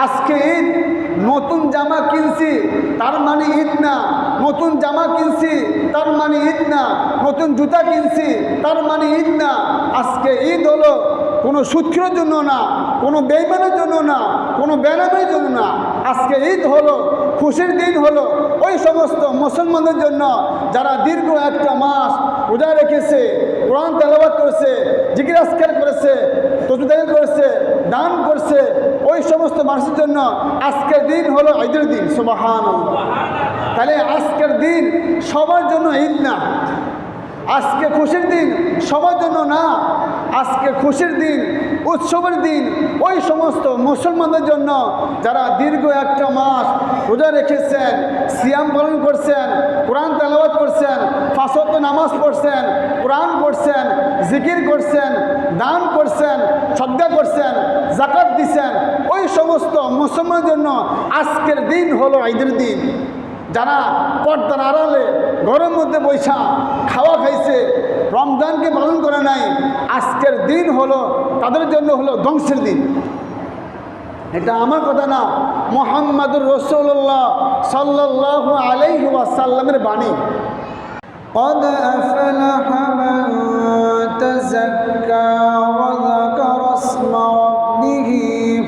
আজকে ঈদ, নতুন জামা কিনছি তার মানে ঈদ না, নতুন জামা কিনছি তার মানে ঈদ না, নতুন জুতা কিনছি তার মানে ঈদ না। আজকে ঈদ হলো কোনো সুৎখোরের জন্য না, কোনো বেঈমানের জন্য না, কোনো বেনামের জন্য না। আজকে ঈদ হলো খুশির দিন, হলো ওই সমস্ত মুসলমানদের জন্য যারা দীর্ঘ একটা মাস রোজা রেখেছে, কোরআন তেলাওয়াত করেছে, জিকির আজকার করেছে, তসবিহ করেছে, দান করছে, ওই সমস্ত মানুষের জন্য আজকের দিন হলো ঈদের দিন। সুবহানাল্লাহ। তাহলে আজকের দিন সবার জন্য ঈদ না, আজকে খুশির দিন সবার জন্য না। আজকে খুশির দিন, উৎসবের দিন ওই সমস্ত মুসলমানদের জন্য যারা দীর্ঘ একটা মাস রোজা রেখেছেন, সিয়াম পালন করছেন, কোরআন তেলাওয়াত করছেন, 5 ওয়াক্ত নামাজ পড়ছেন, কোরআন পড়ছেন, জিকির করছেন, দান করছেন, সদকা করছেন, যাকাত দিছেন, ওই সমস্ত মুসলমানের জন্য আজকের দিন হলো ঈদের দিন। যারা পর্দার আড়ালে ঘরের মধ্যে বৈশা খাওয়া খাইছে, রমজানকে পালন করে নাই, আজকের দিন হলো তাদের জন্য হলো ধ্বংসের দিন। এটা আমার কথা না, মুহাম্মাদুর রাসূলুল্লাহ সাল্লাল্লাহু আলাইহি ওয়াসাল্লামের বাণী। قد أفلح من تزكى وذكر اسم ربه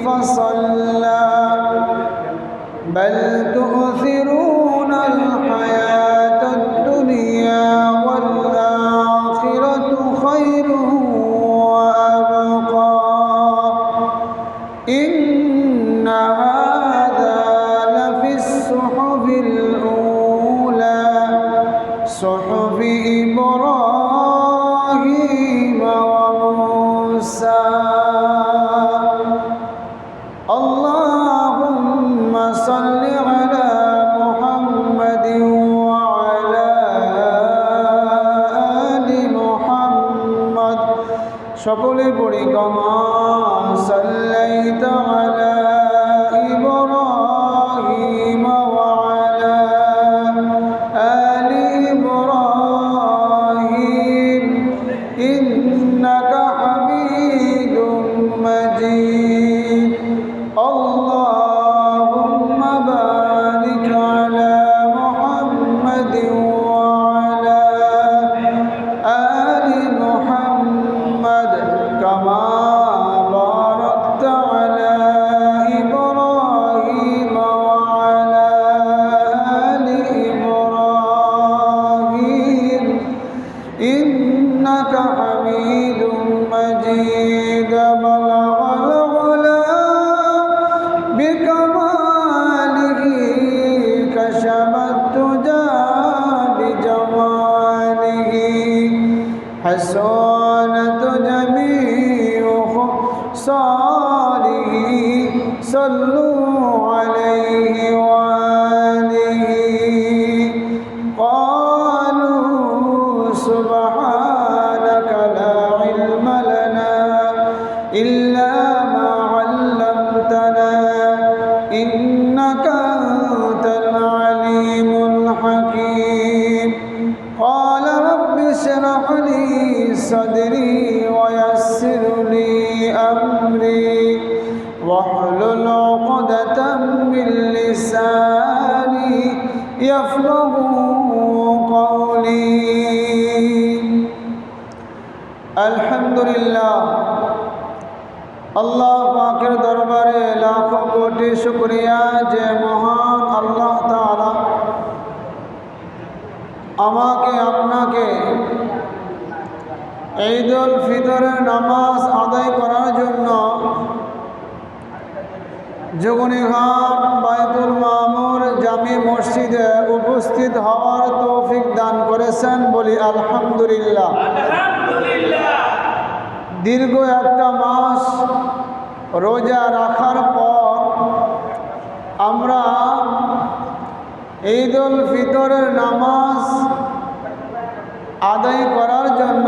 فصلى بل تؤثرون الحياة الدنيا والآخرة خير وأبقى إن هذا لفي الصحف الأولى صحف إبراهيم وموسى اللهم صل على محمد وعلى آل محمد সকলে পড়ি কামা সাল্লাইতা আলা ইব্রাহিম ওয়া আলা আলি ইব্রাহিম ইন্নাকা হামিদুম মাজিদ اللهم بارك على محمد وعلى آل محمد كما باركت على إبراهيم وعلى آل إبراهيم إنك حميد مجيد بلغ العلا بكماله كشف الدجى بجماله حسنت جميع خصاله صلوا عليه وآله قالوا سبحانك لا علم لنا إلا ما علمتنا إنك أنت العليم الحكيم قال رب اشرح لي صدري ويسر لي أمري واحلل عقدة من لساني يفقهوا قولي الحمد لله আল্লাহ পাকের দরবারে লাখো কোটি শুকরিয়া যে মহান আল্লাহ তাআলা আমাকে আপনাকে ঈদুল ফিতরের নামাজ আদায় করার জন্য যোগনীঘাট বায়তুল মামুর জামি মসজিদে উপস্থিত হওয়ার তৌফিক দান করেছেন। বলি আলহামদুলিল্লাহ। দীর্ঘ একটা মাস রোজা রাখার পর আমরা ঈদুল ফিতরের নামাজ আদায় করার জন্য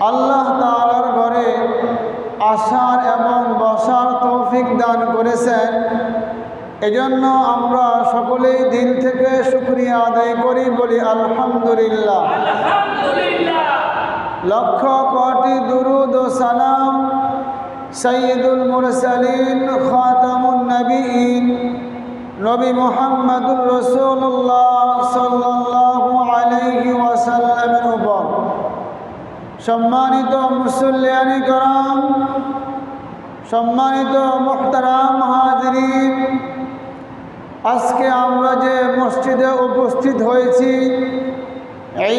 আল্লাহ তাআলার ঘরে আসার এবং বসার তৌফিক দান করেছেন। এজন্য আমরা সকলেই দিল থেকে শুকরিয়া আদায় করি, বলি আলহামদুলিল্লাহ। লক্ষ কোটি দুরুদ ও সালাম সাইয়্যিদুল মুরসালিন খাতামুন নবিয়্যিন নবী মুহাম্মদুর রাসূলুল্লাহ সাল্লাল্লাহু আলাইহি ওয়াসাল্লামের উপর সম্মানিত মুসল্লিয়ানে کرام, সম্মানিত মুহতারাম হাজিরিন, আজকে আমরা যে মসজিদে উপস্থিত হয়েছি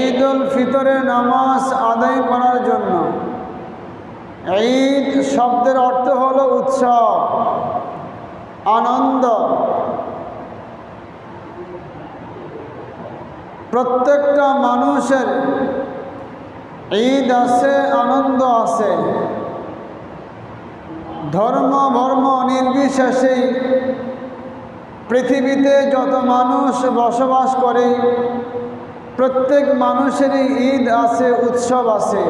ঈদুল ফিতরের নামাজ আদায় করার জন্য। ঈদ শব্দের অর্থ হলো উৎসব, আনন্দ। প্রত্যেকটা মানুষের ঈদ আছে, আনন্দ আছে। ধর্ম বর্ণ নির্বিশেষে পৃথিবীতে যত মানুষ বসবাস করে প্রত্যেক মানুষেরই ঈদ আছে, উৎসব আছে।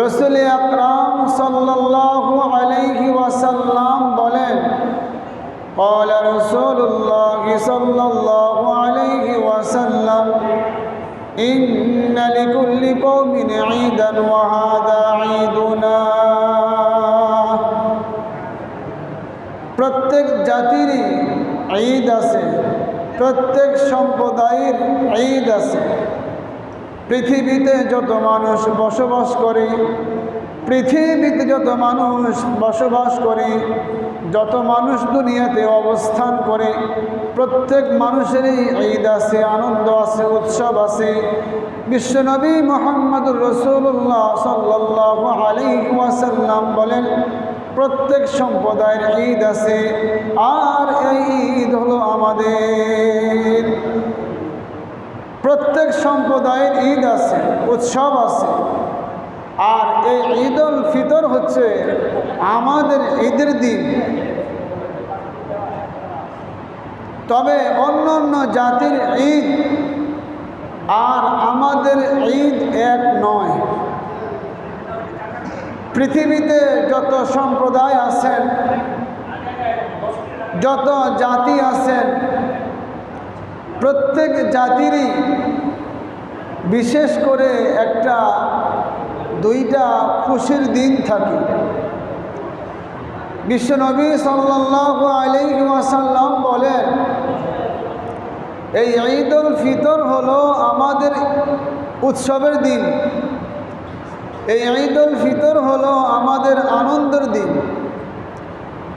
রাসূল আকরাম সাল্লাল্লাহু আলাইহি ওয়াসাল্লাম বলেন, قال رسول الله صلى الله عليه وسلم إن لكل قوم عيدا وهذا عيدنا। প্রত্যেক জাতিরই ঈদ আছে, প্রত্যেক সম্প্রদায়ের ঈদ আছে। পৃথিবীতে যত মানুষ বসবাস করে, পৃথিবীতে যত মানুষ বসবাস করে, যত মানুষ দুনিয়াতে অবস্থান করে প্রত্যেক মানুষেরই ঈদ আছে, আনন্দ আছে, উৎসব আছে। বিশ্বনবী মুহাম্মদুর রাসূলুল্লাহ সাল্লাল্লাহু আলাইহি ওয়াসাল্লাম বলেন, প্রত্যেক সম্প্রদায়ের ঈদ আছে, আর এই ঈদ হলো আমাদের। প্রত্যেক সম্প্রদায়ের ঈদ আছে, উৎসব আছে। আর এই ঈদুল ফিতর হচ্ছে আমাদের ঈদের দিন। তবে অন্য অন্য জাতির ঈদ আর আমাদের ঈদ এক নয়। পৃথিবীতে যত সম্প্রদায় আছেন, যত জাতি আছেন, প্রত্যেক জাতিরই বিশেষ করে একটা দুইটা খুশির দিন থাকে। বিশ্বনবী সাল্লাল্লাহু আলাইহি ওয়াসাল্লাম বলেন, এই ঈদুল ফিতর হলো আমাদের উৎসবের দিন, এই ঈদুল ফিতর হলো আমাদের আনন্দের দিন।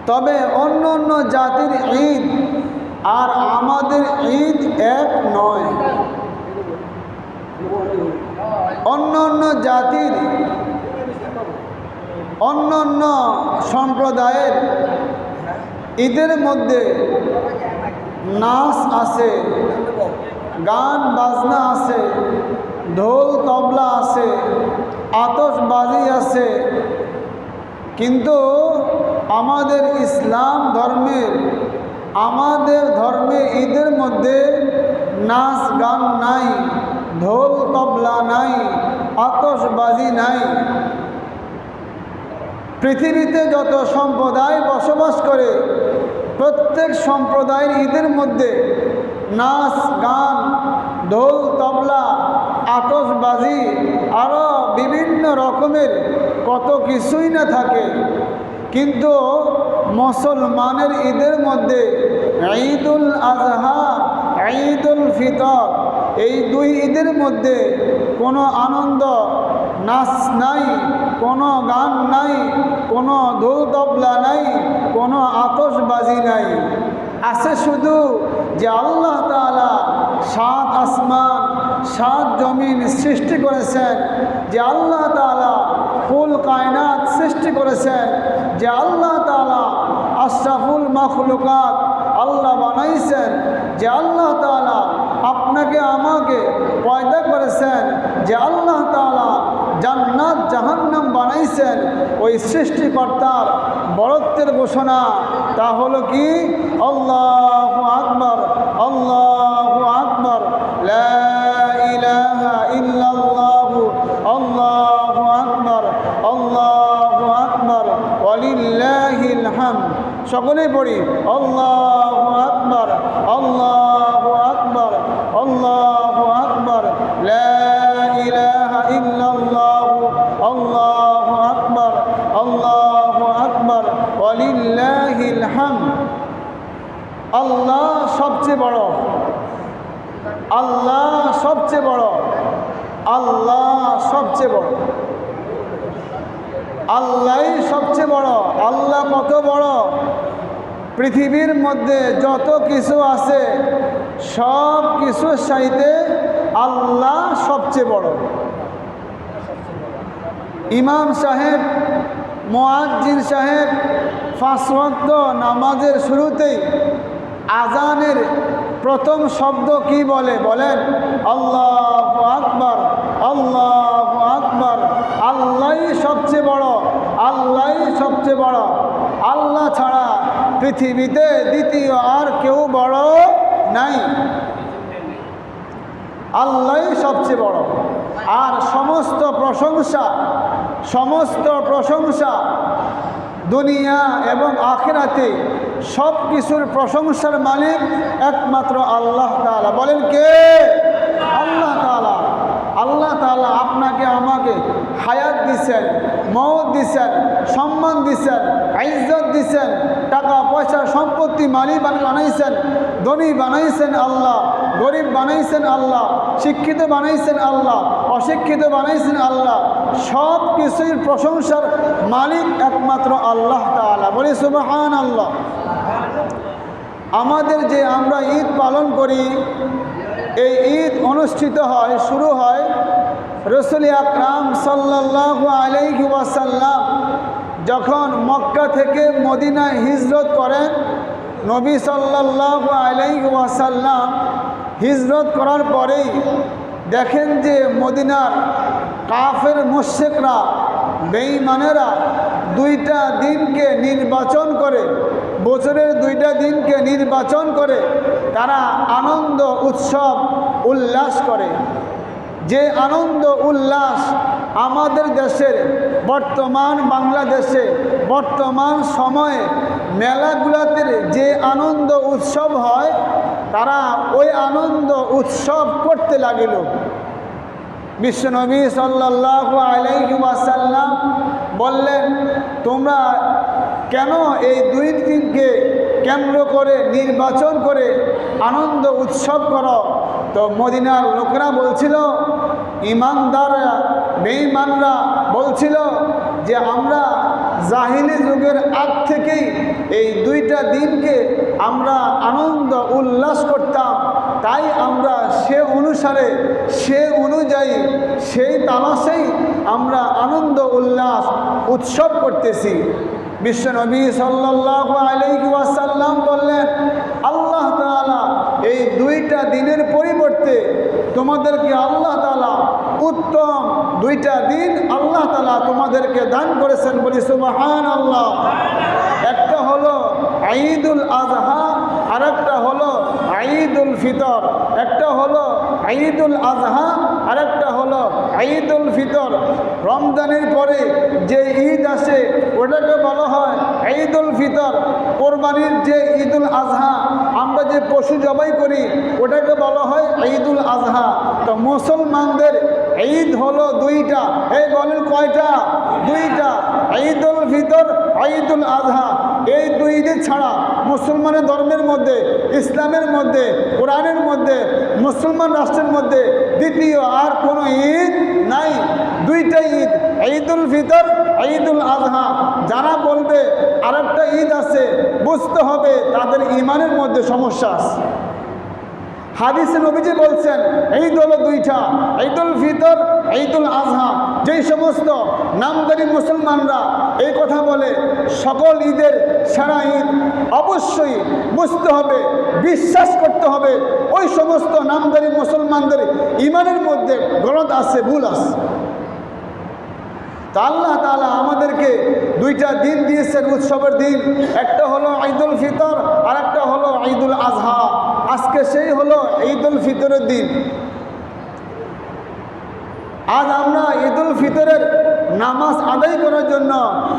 তবে অন্য অন্য জাতির ঈদ আর আমাদের ঈদ এক নয়। অন্য অন্য জাতির, অন্য অন্য সম্প্রদায়ের ঈদের মধ্যে নাচ আছে, গান বাজনা আছে, ঢোল তবলা আছে, আতশবাজি আছে। কিন্তু আমাদের ইসলাম ধর্মের, আমাদের ধর্মে ঈদের মধ্যে নাচ গান নাই, ঢোল তবলা নাই, আতশবাজি নাই। পৃথিবীতে যত সম্প্রদায় বসবাস করে প্রত্যেক সম্প্রদায়ের ঈদের মধ্যে নাচ গান, ঢোল তবলা, আতশবাজি, আরও বিভিন্ন রকমের কত কিছুই না থাকে। কিন্তু মুসলমানের ঈদের মধ্যে ঈদুল আজহা, ঈদুল ফিতর, এই দুই ঈদের মধ্যে কোনো আনন্দ, নাচ নাই, কোনো গান নাই, কোনো ঢোল তবলা নাই, কোনো আতশবাজি নাই। আছে শুধু যে আল্লাহ তাআলা সাত আসমান, সাত জমিন সৃষ্টি করেছেন, যে আল্লাহ তাআলা কুল কায়নাত সৃষ্টি করেছেন, যে আল্লাহ তাআলা আশরাফুল মাখলুকাত আল্লাহ বানাইছেন, যে আল্লাহ তাআলা আপনাকে আমাকে পয়দা করেছেন, যে আল্লাহ তাআলা জান্নাত জাহান্নাম বানাইছেন, ওই সৃষ্টিকর্তার বড়ত্বের ঘোষণা। তা হলো কি? আল্লাহু আকবার, আল্লাহু আকবার, লা ইলাহা ইল্লাল্লাহু, আল্লাহু আকবার, আল্লাহু আকবার, ওয়ালিল্লাহিল হামদ। সকলেই পড়ি আল্লাহু আকবার, আল্লাহু আকবার, আল্লাহু আকবার, লা ইলাহা ইল্লাল্লাহু, আল্লাহু আকবার, আল্লাহ ওয়ালিল্লাহিল হামদ। আল্লাহ সবচেয়ে বড়, আল্লাহ সবচেয়ে বড়, আল্লাহ সবচেয়ে বড়, আল্লাহই সবচেয়ে বড়। আল্লাহ কত বড়! পৃথিবীর মধ্যে যত কিছু আছে সব কিছুর চাইতে আল্লাহ সবচেয়ে বড়। ইমাম সাহেব, মুয়াজ্জিন সাহেব 5 ওয়াক্ত নামাজের শুরুতেই আজানের প্রথম শব্দ কি বলে? বলেন আল্লাহু আকবার, আল্লাহু আকবার। আল্লাহই সবচেয়ে বড়, আল্লাহই সবচেয়ে বড়। আল্লাহ ছাড়া পৃথিবীতে দ্বিতীয় আর কেউ বড় নাই। আল্লাহই সবচেয়ে বড়। আর সমস্ত প্রশংসা, সমস্ত প্রশংসা দুনিয়া এবং আখিরাতে সব কিছুর প্রশংসার মালিক একমাত্র আল্লাহ তাআলা। বলেন কে? আল্লাহ তাআলা। আল্লাহ তাআলা আপনাকে আমাকে হায়াত দিছেন, মওত দিছেন, সম্মান দিছেন, ইজ্জত দিছেন, টাকা পয়সা সম্পত্তি মালিক বানাইছেন, ধনী বানাইছেন আল্লাহ, গরিব বানাইছেন আল্লাহ, শিক্ষিত বানাইছেন আল্লাহ, অশিক্ষিত বানাইছেন আল্লাহ। সব কিছুর প্রশংসার মালিক একমাত্র আল্লাহ তাআলা। বলি সুবহানাল্লাহ। আমাদের যে আমরা ঈদ পালন করি, এই ঈদ অনুষ্ঠিত হয়, শুরু হয় রাসূল আকরাম সাল্লাল্লাহু আলাইহি ওয়াসাল্লাম যখন মক্কা থেকে মদিনায় হিজরত করেন। নবী সাল্লাল্লাহু আলাইহি ওয়াসাল্লাম হিজরত করার পরেই দেখেন যে মদিনার কাফের মুশরিকরা, বেঈমানেরা 2টা দিনকে নির্বাচন করে, বছরের 2টা দিনকে নির্বাচন করে তারা আনন্দ উৎসব উল্লাস করে। যে আনন্দ উল্লাস আমাদের দেশের বর্তমান বাংলাদেশে বর্তমান সময়ে মেলাগুলোতে যে আনন্দ উৎসব হয়, তারা ওই আনন্দ উৎসব করতে লাগিল। বিশ্বনবী সাল্লাল্লাহু আলাইহি ওয়াসাল্লাম বললেন, তোমরা কেন এই 2 দিনকে কেন্দ্র করে নির্বাচন করে আনন্দ উৎসব করো? তো মদিনার লোকরা বলছিল, ইমানদাররা, বেঈমানরা বলছিল যে আমরা জাহিলি যুগের আগ থেকেই এই 2টা দিনকে আমরা আনন্দ উল্লাস করতাম, তাই আমরা সে অনুসারে, সে অনুযায়ী, সেই তালাশেই আমরা আনন্দ উল্লাস উৎসব করতেছি। বিশ্বনবী সাল্লাল্লাহু আলাইহি ওয়াসাল্লাম বললেন, আল্লাহ তাআলা এই 2টা দিনের পরিবর্তে তোমাদেরকে আল্লাহ তাআলা উত্তম 2টা দিন আল্লাহ তাআলা তোমাদেরকে দান করেছেন। বলি সুবহানাল্লাহ। একটা হলো ঈদুল আযহা, আর একটা হলো ঈদুল ফিতর। একটা হলো ঈদুল আযহা, আর একটা হলো ঈদুল ফিতর। রমজানের পরে যে ঈদ আসে ওটাকে বলা হয় ঈদুল ফিতর। কোরবানির যে ঈদুল আযহা, আমরা যে পশু জবাই করি ওটাকে বলা হয় ঈদুল আযহা। তো মুসলমানদের ঈদ হলো 2টা। এই বলেন কয়টা? 2টা। ঈদুল ফিতর, ঈদুল আযহা। এই 2 ঈদ ছাড়া মুসলমানের ধর্মের মধ্যে, ইসলামের মধ্যে, কোরআনের মধ্যে, মুসলমান রাষ্ট্রের মধ্যে দ্বিতীয় আর কোনো ঈদ নাই। 2টা ঈদ, ঈদুল ফিতর, ঈদুল আযহা। যারা বলবে আরেকটা ঈদ আছে, বুঝতে হবে তাদের ঈমানের মধ্যে সমস্যা আছে। হাদিসে নবীজি বলছেন ঈদ হলো 2টা, ঈদুল ফিতর, ঈদুল আযহা। যেই সমস্ত নামদারি মুসলমানরা এই কথা বলে সকল ঈদের সেরা ঈদ, অবশ্যই বুঝতে হবে, বিশ্বাস করতে হবে ওই সমস্ত নামদারি মুসলমানদের ঈমানের মধ্যে গলদ আছে, ভুল আছে। তা আল্লাহ তাআলা আমাদেরকে 2টা দিন দিয়েছেন উৎসবের দিন। একটা হলো ঈদুল ফিতর, আর একটা হলো ঈদুল আযহা। আজকে সেই হলো ঈদুল ফিতরের দিন। আজ আমরা ঈদুল ফিতরের নামাজ আদায় করার জন্য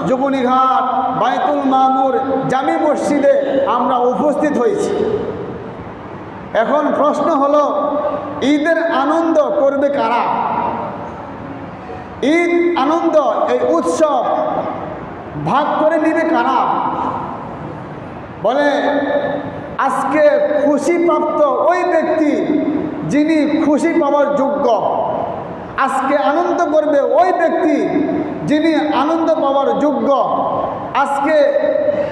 যুবনীঘাট, বাইতুল মামুর, জামি মসজিদে আমরা উপস্থিত হয়েছি। এখন প্রশ্ন হলো, ঈদের আনন্দ করবে কারা? ঈদ আনন্দ, এই উৎসব ভাগ করে নিবে কারা? বলে আজকে খুশি প্রাপ্ত ওই ব্যক্তি যিনি খুশি পাওয়ার যোগ্য, আজকে আনন্দ করবে ওই ব্যক্তি যিনি আনন্দ পাওয়ার যোগ্য, আজকে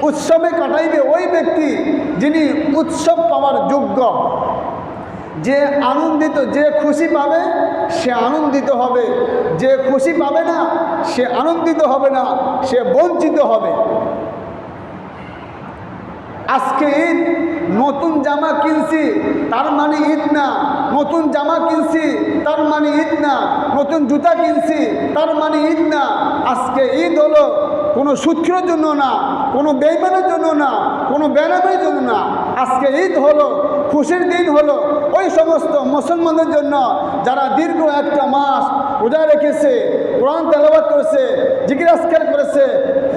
উৎসবে কাটাইবে ওই ব্যক্তি যিনি উৎসব পাওয়ার যোগ্য। যে আনন্দিত, যে খুশি পাবে সে আনন্দিত হবে, যে খুশি পাবে না সে আনন্দিত হবে না, সে বঞ্চিত হবে। আজকে ঈদ, নতুন জামা কিনছি তার মানে ঈদ না, নতুন জামা কিনছি তার মানে ঈদ না, নতুন জুতা কিনছি তার মানে ঈদ না। আজকে ঈদ হলো কোনো সুৎখোরের জন্য না, কোনো বেঈমানের জন্য না, কোনো বেনামের জন্য না। আজকে ঈদ হলো খুশির দিন, হলো ওই সমস্ত মুসলমানদের জন্য যারা দীর্ঘ একটা মাস রোজা রেখেছে, কোরআন তেলাওয়াত করেছে, জিকির আজকার করেছে,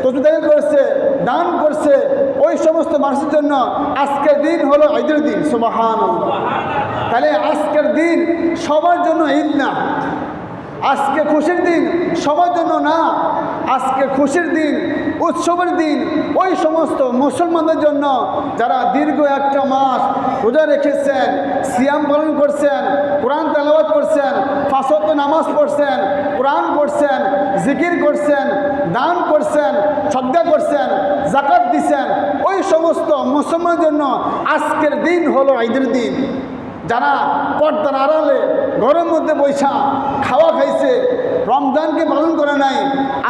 তসবিহ করেছে, দান করছে, ওই সমস্ত মানুষের জন্য আজকের দিন হলো ঈদের দিন। সুবহানাল্লাহ। তাহলে আজকের দিন সবার জন্য ঈদ না, আজকে খুশির দিন সবার জন্য না। আজকে খুশির দিন, উৎসবের দিন ওই সমস্ত মুসলমানদের জন্য যারা দীর্ঘ একটা মাস রোজা রেখেছেন, সিয়াম পালন করছেন, কোরআন তেলাওয়াত করছেন, 5 ওয়াক্ত নামাজ পড়ছেন, কোরআন পড়ছেন, জিকির করছেন, দান করছেন, সদকা করছেন, যাকাত দিছেন, ওই সমস্ত মুসলমানের জন্য আজকের দিন হলো ঈদের দিন। যারা পর্দার আড়ালে ঘরের মধ্যে বৈশা খাওয়া খাইছে, রমজানকে পালন করে নাই,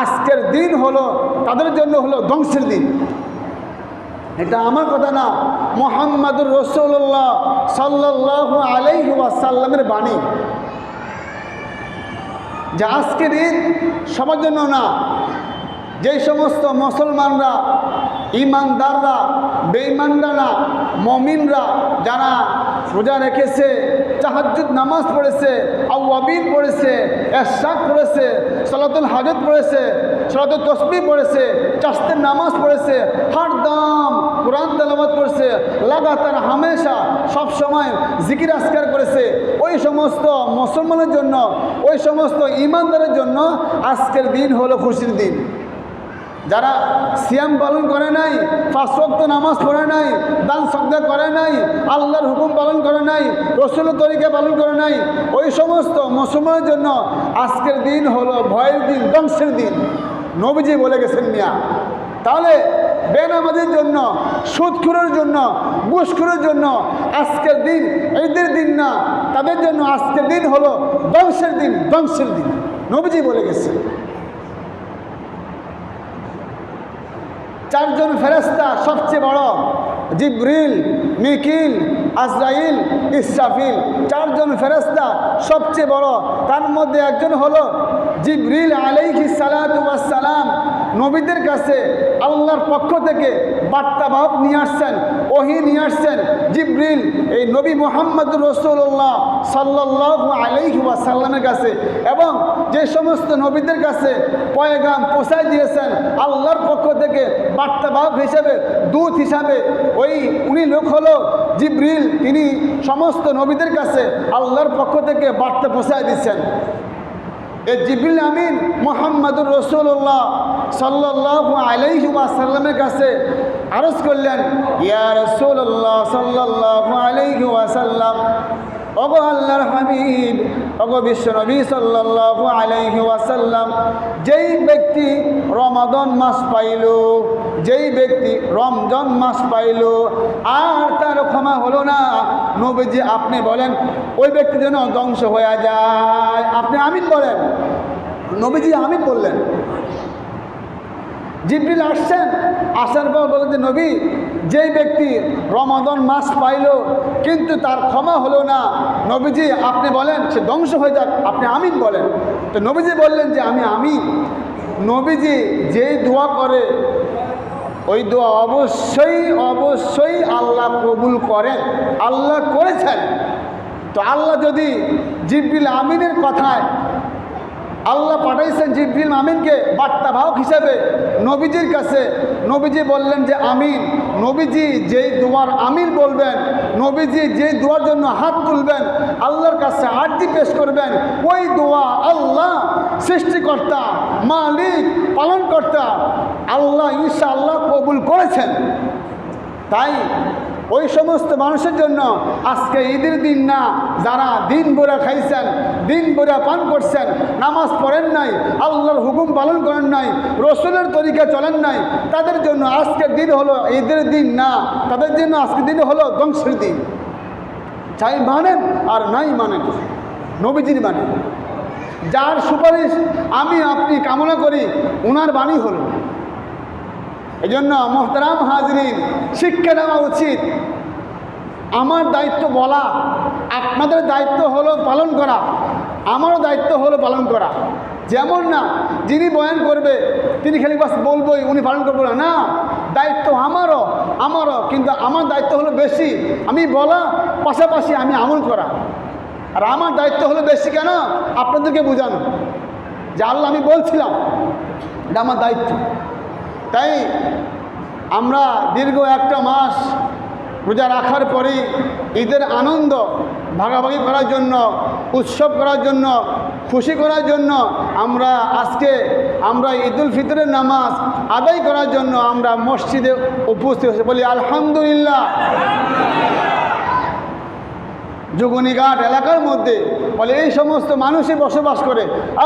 আজকের দিন হলো তাদের জন্য হলো ধ্বংসের দিন। এটা আমার কথা না, মুহাম্মাদুর রাসূলুল্লাহ সাল্লাল্লাহু আলাইহি ওয়াসাল্লামের বাণী। যে আজকের ঈদ সবার জন্য না। যেই সমস্ত মুসলমানরা, ইমানদাররা, বেঈমানরা না, মুমিনরা যারা রোজা রেখেছে, তাহাজ্জুদ নামাজ পড়েছে, আওয়াবিন পড়েছে, ইশরাক পড়েছে, সালাতুল হাজত পড়েছে, সালাতুল তাসবিহ পড়েছে, চাস্তের নামাজ পড়েছে, হরদম কোরআন তেলাওয়াত করছে, লাগাতার হামেশা সব সময় জিকির আজকার করেছে, ওই সমস্ত মুসলমানের জন্য, ওই সমস্ত ইমানদারের জন্য আজকের দিন হলো খুশির দিন। যারা সিয়াম পালন করে নাই, 5 ওয়াক্ত নামাজ পড়ে নাই, দান সদকা করে নাই, আল্লাহর হুকুম পালন করে নাই, রাসূলের তরিকা পালন করে নাই, ওই সমস্ত মুসলমানের জন্য আজকের দিন হলো ভয়ের দিন, ধ্বংসের দিন। নবীজি বলে গেছেন মিয়া। তাহলে বেনামাজের জন্য, সুদখোরের জন্য, ঘুষখোরের জন্য আজকের দিন ঈদের দিন না, তাদের জন্য আজকের দিন হলো ধ্বংসের দিন, ধ্বংসের দিন। নবীজি বলে গেছেন। 4 জন ফেরেশতা সবচেয়ে বড়, জিবরিল, মিকিল, আজরাইল, ইসরাফিল, 4 জন ফেরেশতা সবচেয়ে বড়। তার মধ্যে একজন হলো জিবরিল আলাইহিস সালাতু ওয়াস সালাম। নবীদের কাছে আল্লাহর পক্ষ থেকে বার্তাবাহক নিয়ে আসছেন, ওহী নিয়ে আসছেন জিবরিল এই নবী মুহাম্মদুর রাসূলুল্লাহ সাল্লাল্লাহু আলাইহি ওয়াসাল্লামের কাছে। এবং যে সমস্ত নবীদের কাছে পয়গাম পৌঁছায় দিয়েছেন আল্লাহর পক্ষ থেকে বার্তাবাহক হিসেবে, দূত হিসাবে, উনি লোক হলো জিবরিল। তিনি সমস্ত নবীদের কাছে আল্লাহর পক্ষ থেকে বার্তা পৌঁছায় দিচ্ছেন। এই জিবরিল আমিন মুহাম্মদুর রাসূলুল্লাহ সাল্লাল্লাহু আলাইহি ওয়াসাল্লামের কাছে আরজ করলেন, ইয়া রাসূলুল্লাহ সাল্লাল্লাহু আলাইহি ওয়াসাল্লাম, ওগো আল্লাহর হাবিব, ওগো বিশ্বনবী সাল্লাল্লাহু আলাইহি ওয়াসাল্লাম, যেই ব্যক্তি রমাদান মাস পাইল, যেই ব্যক্তি রমজান মাস পাইল আর তার ক্ষমা হলো না, নবীজি আপনি বলেন ওই ব্যক্তি যেন ধ্বংস হয়ে যায়। আপনি আমিন বলেন। নবীজি আমিন বললেন। জিবরিল আসছেন, আসার পর বলেন যে নবী, যেই ব্যক্তি রমাদান মাস পাইল কিন্তু তার ক্ষমা হলো না, নবীজি আপনি বলেন সে ধ্বংস হয়ে যাক। আপনি আমিন বলেন। তো নবীজি বললেন যে আমি আমিন। নবীজি যেই দোয়া করে ওই দোয়া অবশ্যই অবশ্যই আল্লাহ কবুল করেন, আল্লাহ করেছেন। তো আল্লাহ যদি জিবরিল আমিনের কথায়, আল্লাহ পাঠাইছেন জিবরিল আমিনকে বার্তাবাহক হিসেবে নবীজির কাছে, নবীজি বললেন যে আমিন। নবীজি যেই দোয়ার আমিন বলবেন, নবীজি যেই দোয়ার জন্য হাত তুলবেন, আল্লাহর কাছে আরজি পেশ করবেন, ওই দোয়া আল্লাহ সৃষ্টিকর্তা, মালিক, পালনকর্তা আল্লাহ ইনশাআল্লাহ কবুল করেছেন। তাই ওই সমস্ত মানুষের জন্য আজকে ঈদের দিন না, যারা দিন ভরা খাইছেন, দিন ভরা পান করছেন, নামাজ পড়েন নাই, আল্লাহর হুকুম পালন করেন নাই, রসুলের তরিকা চলেন নাই, তাদের জন্য আজকের দিন হলো ঈদের দিন না, তাদের জন্য আজকের দিন হলো ধ্বংসের দিন। চাই মানেন আর নাই মানেন, নবীজির মানেন। যার সুপারিশ আমি আপনি কামনা করি, ওনার বাণী হলো। এই জন্য মোহতারাম হাজরিন, শিক্ষা নেওয়া উচিত। আমার দায়িত্ব বলা, আপনাদের দায়িত্ব হলো পালন করা, আমারও দায়িত্ব হলো পালন করা। যেমন না যিনি বয়ান করবে তিনি খালি বাস বলবই, উনি পালন করবো না, না, দায়িত্ব আমারও, কিন্তু আমার দায়িত্ব হলো বেশি, আমি বলা পাশাপাশি আমি আমল করা। আর আমার দায়িত্ব হলো বেশি কেন, আপনাদেরকে বোঝানো যে আল্লাহ আমি বলছিলাম, এটা আমার দায়িত্ব। তাই আমরা দীর্ঘ একটা মাস রোজা রাখার পরেই ঈদের আনন্দ ভাগাভাগি করার জন্য, উৎসব করার জন্য, খুশি করার জন্য আমরা ঈদুল ফিতরের নামাজ আদায় করার জন্য আমরা মসজিদে উপস্থিত হয়েছি। বলি আলহামদুলিল্লাহ। যোগনীঘাট এলাকার মধ্যে বলে এই সমস্ত মানুষই বসবাস করে,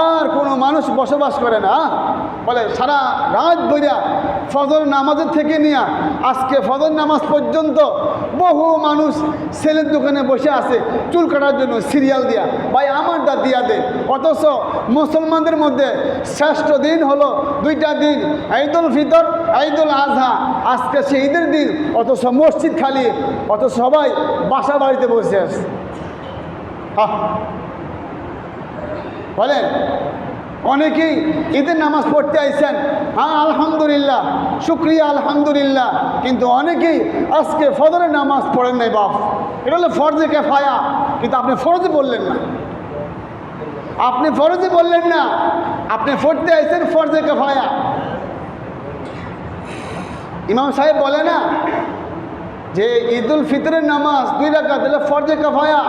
আর কোনো মানুষ বসবাস করে না। বলে সারা রাত বইরা ফজর নামাজের থেকে নিয়ে আজকে ফজর নামাজ পর্যন্ত বহু মানুষ ছেলের দোকানে বসে আছে চুল কাটার জন্য, সিরিয়াল দিয়া, ভাই আমার দা দিয়া দে। অথচ মুসলমানদের মধ্যে শ্রেষ্ঠ দিন হলো দুইটা দিন, ঈদুল ফিতর, ঈদুল আজহা। আজকে সে ঈদের দিন, অথচ মসজিদ খালি, অথচ সবাই বাসা বাড়িতে বসে আছে। বলেন, অনেকেই ঈদের নামাজ পড়তে আইছেন, হ্যাঁ আলহামদুলিল্লাহ, শুক্রিয়া আলহামদুলিল্লাহ, কিন্তু অনেকেই আজকে ফজরের নামাজ পড়েন নাই। বাপ, এটা হলো ফরজে কিফায়া, কিন্তু আপনি ফরজে বললেন না, আপনি ফরজে বললেন না, আপনি পড়তে আইছেন ফরজে কিফায়া। ইমাম সাহেব বলে না যে ঈদুল ফিতরের নামাজ 2 রাকাত হলো ফরজে কিফায়া,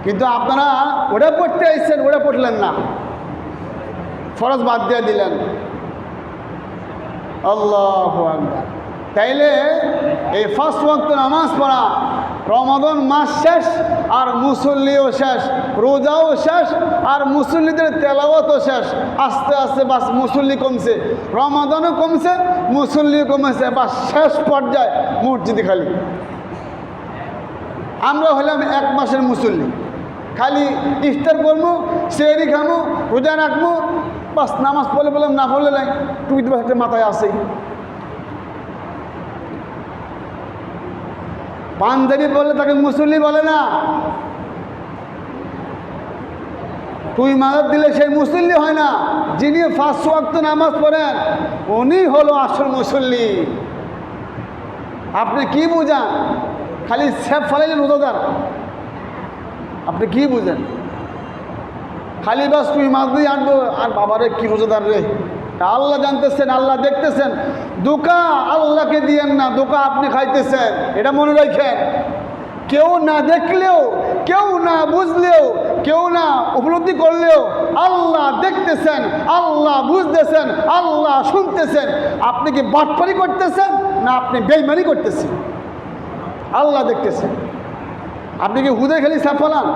কিন্তু আপনারা ওটা পড়তে আইছেন, ওটা পড়লেন না, ফরজ বাদ দিয়ে দিলেন। আল্লাহু আকবার। তাইলে এই 5 ওয়াক্ত নামাজ পড়া, রমাদান মাস শেষ আর মুসল্লিও শেষ, রোজাও শেষ আর মুসল্লিদের তেলাওয়াতও শেষ। আস্তে আস্তে বাস মুসল্লি কমছে, রমাদানও কমছে, মুসল্লিও কমেছে, বাস শেষ পর্যায়ে মসজিদে খালি। আমরা হলাম 1 মাসের মুসল্লি, খালি ইফতার করবো, সেহরি খামো, রোজা রাখবো, বাস নামাজ পড়লে বললাম, না পড়লে নাই, টুপি তো একটা মাথায় আসেই। পাঞ্জাবি বললে তাকে মুসল্লি বলে না, টুপি মাথায় দিলে সেই মুসল্লি হয় না। যিনি 5 ওয়াক্ত নামাজ পড়েন উনি হলো আসল মুসল্লি। আপনি কি বুঝান? খালি সেফ ফালাইলেন রোজাদার, আপনি কি বুঝেন? খালি বাস তুই মাছ দিয়ে আনবো, আর বাবারে কি রোজাদার রে। আল্লাহ জানতেছেন, আল্লাহ দেখতেছেন। ধোঁকা আল্লাহকে দিয়েন না, ধোঁকা আপনি খাইতেছেন, এটা মনে রাখেন। কেউ না দেখলেও, কেউ না বুঝলেও, কেউ না উপলব্ধি করলেও আল্লাহ দেখতেছেন, আল্লাহ বুঝতেছেন, আল্লাহ শুনতেছেন। আপনি কি বাটপারি করতেছেন না আপনি বেইমানি করতেছেন? আল্লাহ দেখতেছেন। আপনি কি হুদে খালি সাফালান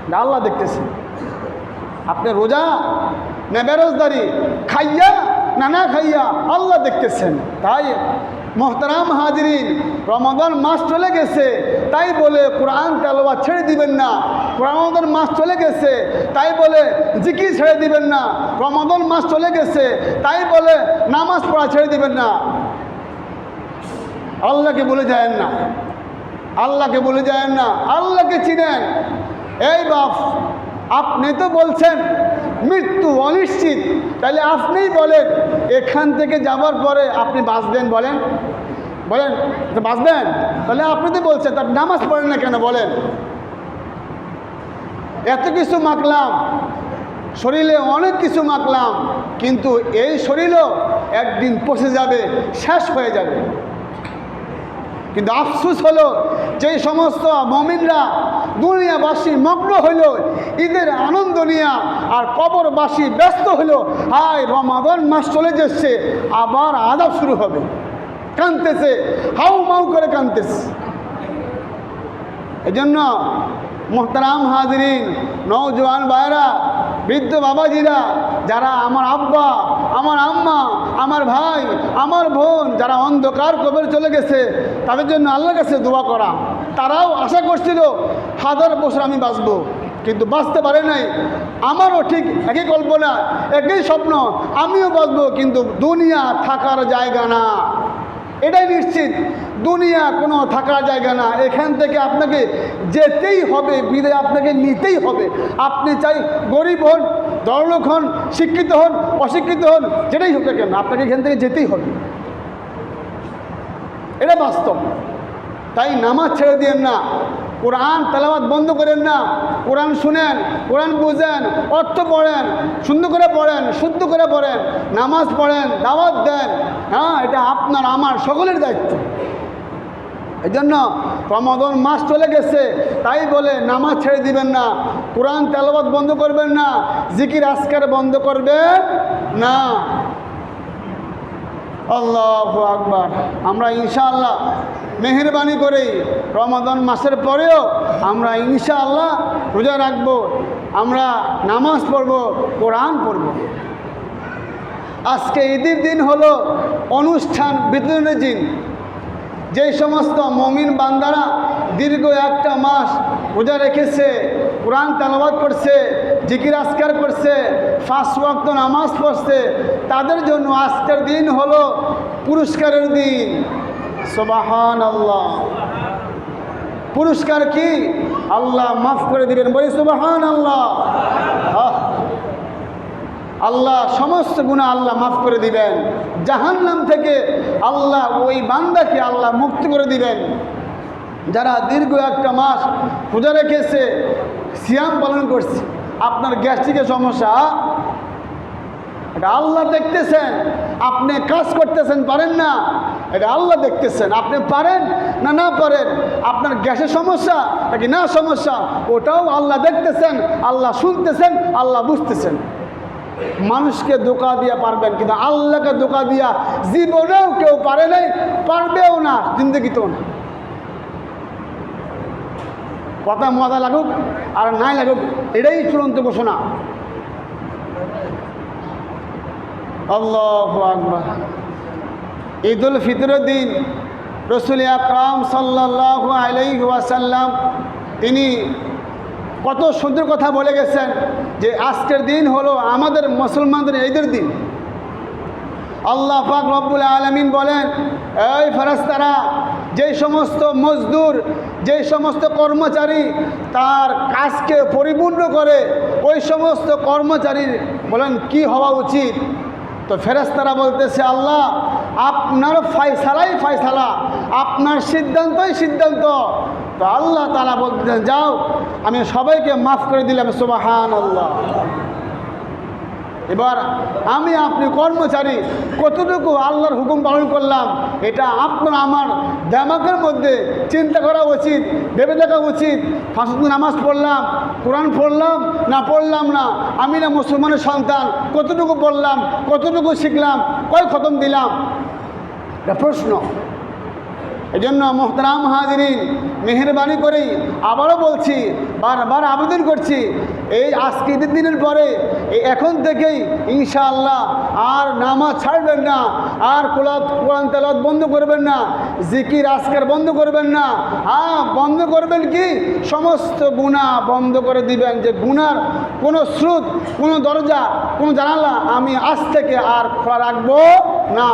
না, আল্লাহ দেখতেছেন। আপনি রোজা না বেরোজদারি, খাইয়া না না খাইয়া, আল্লাহ দেখতেছেন। তাই মোহতারাম হাজরিন, রমাদান মাস চলে গেছে তাই বলে কোরআন তেলাওয়াত ছেড়ে দিবেন না। রমাদান মাস চলে গেছে তাই বলে জিকির ছেড়ে দিবেন না। রমাদান মাস চলে গেছে তাই বলে নামাজ পড়া ছেড়ে দিবেন না। আল্লাহকে বলে যায়েন না, আল্লাহকে বলে যায়েন না, আল্লাহকে চিনেন। এই বাপ, আপনি তো বলছেন মৃত্যু অনিশ্চিত, তাহলে আপনিই বলেন এখান থেকে যাবার পরে আপনি বাঁচবেন, বলেন বলেন তো বাঁচবেন? তাহলে আপনি তো বলছেন, তার নামাজ পড়েন না কেন বলেন? এত কিছু মাখলাম, শরীরে অনেক কিছু মাখলাম, কিন্তু এই শরীরও একদিন পচে যাবে, শেষ হয়ে যাবে। কিন্তু আফসোস হলো যে সমস্ত মুমিনরা দুনিয়াবাসী মগ্ন হইল ঈদের আনন্দ নিয়ে, আর কবরবাসী ব্যস্ত হইল, হায় রমাদান মাস চলে যাচ্ছে, আবার আযাব শুরু হবে। কাঁদতেছে, হাউ মাউ করে কাঁদতেছে। এই জন্য মোহতারাম হাজরিন, নওজোয়ান ভাইরা, বৃদ্ধ বাবাজিরা, যারা আমার আব্বা, আমার আম্মা, আমার ভাই, আমার বোন, যারা অন্ধকার কবরে চলে গেছে, তাদের জন্য আল্লাহর কাছে দোয়া করা। তারাও আশা করছিল 1000 বছর আমি বাঁচবো, কিন্তু বাঁচতে পারে নাই। আমারও ঠিক একই কল্পনা, একই স্বপ্ন, আমিও বাঁচবো, কিন্তু দুনিয়া থাকার জায়গা না, এটাই নিশ্চিত। দুনিয়া কোনো থাকার জায়গা না, এখান থেকে আপনাকে যেতেই হবে, বিদায় আপনাকে নিতেই হবে। আপনি চাই গরিব হন, বড়লোক হন, শিক্ষিত হন, অশিক্ষিত হন, যেটাই হোক না কেন, আপনাকে এখান থেকে যেতেই হবে, এটা বাস্তব। তাই নামাজ ছেড়ে দিয়েন না, কোরআন তেলাওয়াত বন্ধ করেন না। কোরআন শুনেন, কোরআন বুঝেন, অর্থ পড়েন, সুন্দর করে পড়েন, শুদ্ধ করে পড়েন, নামাজ পড়েন, দাওয়াত দেন। হ্যাঁ, এটা আপনার আমার সকলের দায়িত্ব। এই জন্য রমাদান মাস চলে গেছে, তাই বলে নামাজ ছেড়ে দিবেন না, কোরআন তেলাওয়াত বন্ধ করবেন না, জিকির আজকার বন্ধ করবেন না। আল্লাহু আকবার। আমরা ইনশাআল্লাহ মেহেরবানি করেই রমাদান মাসের পরেও আমরা ইনশাআল্লাহ রোজা রাখবো, আমরা নামাজ পড়ব, কোরআন পড়ব। আজকে ঈদের দিন হলো অনুষ্ঠান বিতরণের দিন। যেই সমস্ত মুমিন বান্দারা দীর্ঘ একটা মাস রোজা রেখেছে, কোরআন তেলাওয়াত করছে, জিকির আজকার করছে, 5 ওয়াক্ত নামাজ পড়ছে, তাদের জন্য আজকের দিন হলো পুরস্কারের দিন। সুবহানাল্লাহ। পুরস্কার কি? আল্লাহ মাফ করে দিবেন, বলি সুবহানাল্লাহ। আল্লাহ সমস্ত গুনাহ আল্লাহ মাফ করে দিবেন, জাহান্নাম থেকে আল্লাহ ওই বান্দাকে আল্লাহ মুক্ত করে দিবেন। যারা দীর্ঘ একটা মাস রোজা রেখেছে, সিয়াম পালন করছে, আপনার গ্যাস্ট্রিকের সমস্যা, এটা আল্লাহ দেখতেছেন। আপনি কাজ করতেছেন, পারেন না, এটা আল্লাহ দেখতেছেন। আপনি পারেন না না পারেন, আপনার গ্যাসের সমস্যা নাকি না সমস্যা, ওটাও আল্লাহ দেখতেছেন, আল্লাহ শুনতেছেন, আল্লাহ বুঝতেছেন। মানুষকে ধোঁকা দিয়া পারবেন, কিন্তু আল্লাহকে ধোঁকা দিয়া জীবনেও কেউ পারে নাই, পারবেও না, জিন্দগিতেও না। কথা মজা লাগুক আর নাই লাগুক, এটাই চূড়ান্ত ঘোষণা। আল্লাহু আকবার। ঈদুল ফিতরের দিন রাসূল আকরাম সাল্লাল্লাহু আলাইহি ওয়াসাল্লাম তিনি কত সুন্দর কথা বলে গেছেন যে আজকের দিন হলো আমাদের মুসলমানদের ঈদের দিন। আল্লাহ পাক রব্বুল আলামিন বলেন, এই ফেরেশতারা, যেই সমস্ত মজদুর, যেই সমস্ত কর্মচারী তার কাজকে পরিপূর্ণ করে, ওই সমস্ত কর্মচারীর বলেন কি হওয়া উচিত? তো ফেরেশতারা বলতেছে, আল্লাহ আপনার ফয়সালাই ফয়সালা, আপনার সিদ্ধান্তই সিদ্ধান্ত। তো আল্লাহ তাআলা বলতেছেন, যাও আমি সবাইকে মাফ করে দিলাম। সুবহানাল্লাহ। এবার আমি আপনি কর্মচারী কতটুকু আল্লাহর হুকুম পালন করলাম, এটা আপনার আমার দিমাগের মধ্যে চিন্তা করা উচিত, ভেবে দেখা উচিত। 5 ওয়াক্ত নামাজ পড়লাম, কোরআন পড়লাম না পড়লাম না, আমি না মুসলমানের সন্তান, কতটুকু পড়লাম, কতটুকু শিখলাম, কয় খতম দিলাম, এটা প্রশ্ন। এই জন্য মোহতারাম হাজিরিন, মেহেরবানি করেই আবারও বলছি, বারবার আবেদন করছি, এই আজকে ঈদের দিনের পরে এখন থেকেই ইনশাআল্লাহ আর নামাজ ছাড়বেন না, আর কোরআন তেলাওয়াত বন্ধ করবেন না, জিকির আজকার বন্ধ করবেন না। হ্যাঁ, বন্ধ করবেন কি? সমস্ত গুনাহ বন্ধ করে দিবেন, যে গুনার কোনো স্রোত, কোনো দরজা, কোনো জানালা আমি আজ থেকে আর খোলা রাখবো না।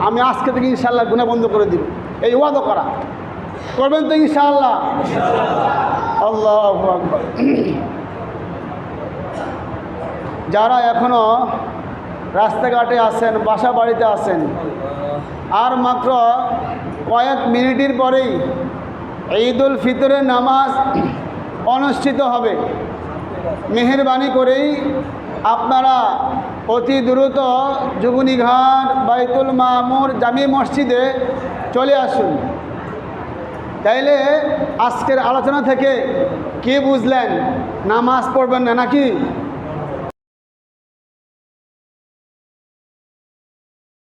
আমি আজকে থেকে ইনশাআল্লাহ গুনাহ বন্ধ করে দিব, এই ওয়াদা করা করবেন তো ইনশাআল্লাহ? আল্লাহু আকবার। যারা এখনো রাস্তাঘাটে আছেন, বাসা বাড়িতে আছেন, আর মাত্র কয়েক মিনিটের পরেই ঈদুল ফিতরের নামাজ অনুষ্ঠিত হবে। মেহেরবানি করেই আপনারা অতি দ্রুত যুবনীঘাট, বাইতুল মামুর, জামি মসজিদে চলে আসুন। তাইলে আজকের আলোচনা থেকে কি বুঝলেন? নামাজ পড়বেন না নাকি?